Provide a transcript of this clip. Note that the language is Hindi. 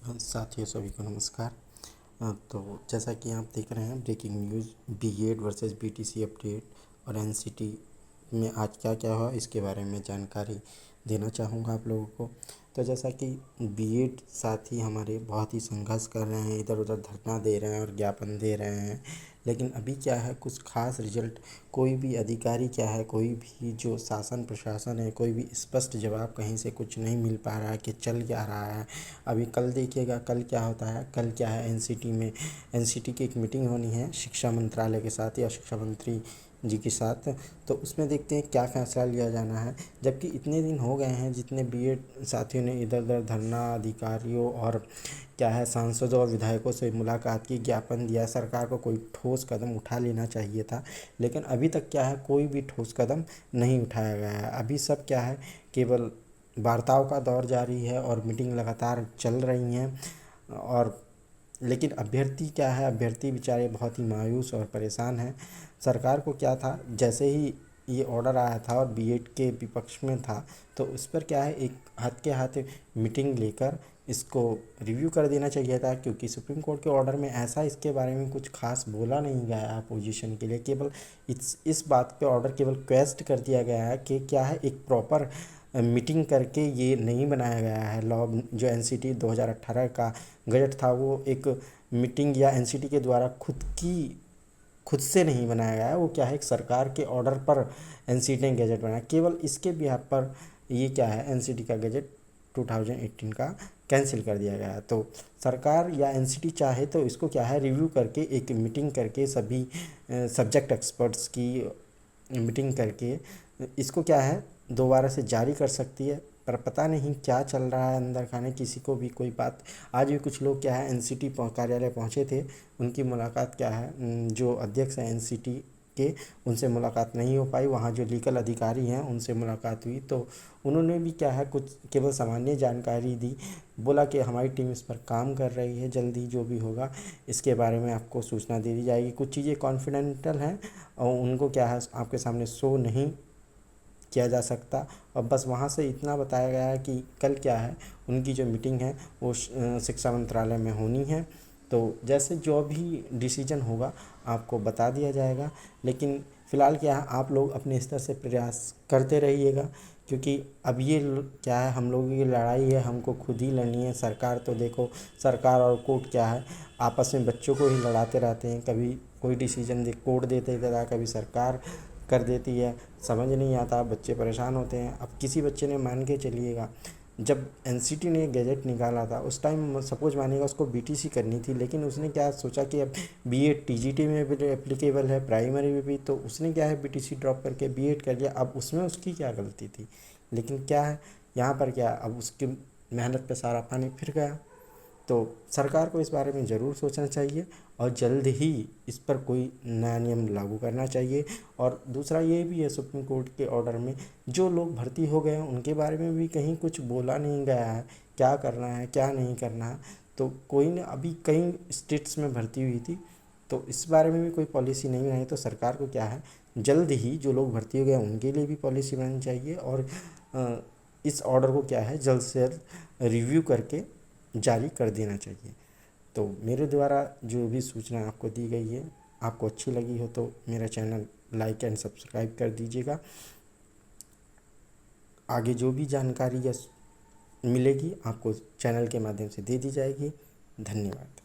साथियों सभी को नमस्कार। तो जैसा कि आप देख रहे हैं breaking news BEd versus BTC update और एनसीटी में आज क्या क्या हुआ इसके बारे में जानकारी देना चाहूँगा आप लोगों को। तो जैसा कि बीएड साथी हमारे बहुत ही संघर्ष कर रहे हैं, इधर उधर धरना दे रहे हैं और ज्ञापन दे रहे हैं, लेकिन अभी क्या है कुछ खास रिजल्ट कोई भी अधिकारी क्या है, कोई भी जो शासन प्रशासन है, कोई भी स्पष्ट जवाब कहीं से कुछ नहीं मिल पा रहा है कि चल क्या रहा है। अभी कल देखिएगा कल क्या होता है। कल क्या है एनसीटी की एक मीटिंग होनी है शिक्षा मंत्रालय के साथ या शिक्षा मंत्री जी के साथ। तो उसमें देखते हैं क्या फैसला लिया जाना है। जबकि इतने दिन हो गए हैं जितने बीएड साथियों ने इधर उधर धरना, अधिकारियों और क्या है सांसदों और विधायकों से मुलाकात की, ज्ञापन दिया, सरकार को कोई ठोस कदम उठा लेना चाहिए था, लेकिन अभी तक क्या है कोई भी ठोस कदम नहीं उठाया गया है। अभी सब क्या है केवल वार्ताओं का दौर जारी है और मीटिंग लगातार चल रही हैं। और लेकिन अभ्यर्थी क्या है, अभ्यर्थी बेचारे बहुत ही मायूस और परेशान हैं। सरकार को क्या था, जैसे ही ये ऑर्डर आया था और बीएड के विपक्ष में था, तो उस पर क्या है एक हाथ के हाथ मीटिंग लेकर इसको रिव्यू कर देना चाहिए था, क्योंकि सुप्रीम कोर्ट के ऑर्डर में ऐसा इसके बारे में कुछ खास बोला नहीं गया है अपोजिशन के लिए। केवल इस बात पे ऑर्डर केवल क्वेस्ट कर दिया गया है कि क्या है एक प्रॉपर मीटिंग करके ये नहीं बनाया गया है लॉ। जो एनसीटी 2018 का गजट था वो एक मीटिंग या एनसीटी के द्वारा खुद से नहीं बनाया गया है, वो क्या है एक सरकार के ऑर्डर पर एनसीटी ने गजट बनाया। केवल इसके बिहाफ पर ये क्या है एनसीटी का गजट 2018 का कैंसिल कर दिया गया है। तो सरकार या एनसीटी चाहे तो इसको क्या है रिव्यू करके एक मीटिंग करके सभी सब्जेक्ट एक्सपर्ट्स की मीटिंग करके इसको क्या है दोबारा से जारी कर सकती है। पर पता नहीं क्या चल रहा है अंदर खाने, किसी को भी कोई बात। आज भी कुछ लोग क्या है एनसीटी कार्यालय पहुंचे थे, उनकी मुलाकात क्या है जो अध्यक्ष हैं एनसीटी के उनसे मुलाकात नहीं हो पाई। वहाँ जो लीगल अधिकारी हैं उनसे मुलाकात हुई, तो उन्होंने भी क्या है कुछ केवल सामान्य जानकारी दी। बोला कि हमारी टीम इस पर काम कर रही है, जल्दी जो भी होगा इसके बारे में आपको सूचना दे दी जाएगी। कुछ चीज़ें कॉन्फिडेंटल हैं और उनको क्या है आपके सामने शो नहीं किया जा सकता। और बस वहाँ से इतना बताया गया है कि कल क्या है उनकी जो मीटिंग है वो शिक्षा मंत्रालय में होनी है। तो जैसे जो भी डिसीजन होगा आपको बता दिया जाएगा, लेकिन फ़िलहाल क्या है आप लोग अपने स्तर से प्रयास करते रहिएगा, क्योंकि अब ये क्या है हम लोगों की लड़ाई है, हमको खुद ही लड़नी है। सरकार तो देखो, सरकार और कोर्ट क्या है आपस में बच्चों को ही लड़ाते रहते हैं। कभी कोई डिसीजन कोर्ट देते रहता है, कभी सरकार कर देती है, समझ नहीं आता, बच्चे परेशान होते हैं। अब किसी बच्चे ने मान के चलिएगा जब एनसीटी ने गैजेट निकाला था उस टाइम सपोज मानिएगा उसको बीटीसी करनी थी, लेकिन उसने क्या सोचा कि अब बीएड टीजीटी में भी एप्लीकेबल है, प्राइमरी में भी, तो उसने क्या है बीटीसी ड्रॉप करके बीएड कर लिया। अब उसमें उसकी क्या गलती थी, लेकिन क्या है यहाँ पर क्या अब उसकी मेहनत पे सारा पानी फिर गया। तो सरकार को इस बारे में ज़रूर सोचना चाहिए और जल्द ही इस पर कोई नया नियम लागू करना चाहिए। और दूसरा ये भी है सुप्रीम कोर्ट के ऑर्डर में जो लोग भर्ती हो गए हैं उनके बारे में भी कहीं कुछ बोला नहीं गया है, क्या करना है क्या नहीं करना है। तो कोई ने अभी कई स्टेट्स में भर्ती हुई थी, तो इस बारे में भी कोई पॉलिसी नहीं बनाई। तो सरकार को क्या है जल्द ही जो लोग भर्ती हो गए उनके लिए भी पॉलिसी बनानी चाहिए और इस ऑर्डर को क्या है जल्द से जल्द रिव्यू करके जारी कर देना चाहिए। तो मेरे द्वारा जो भी सूचना आपको दी गई है आपको अच्छी लगी हो तो मेरा चैनल लाइक एंड सब्सक्राइब कर दीजिएगा। आगे जो भी जानकारी या मिलेगी आपको चैनल के माध्यम से दे दी जाएगी। धन्यवाद।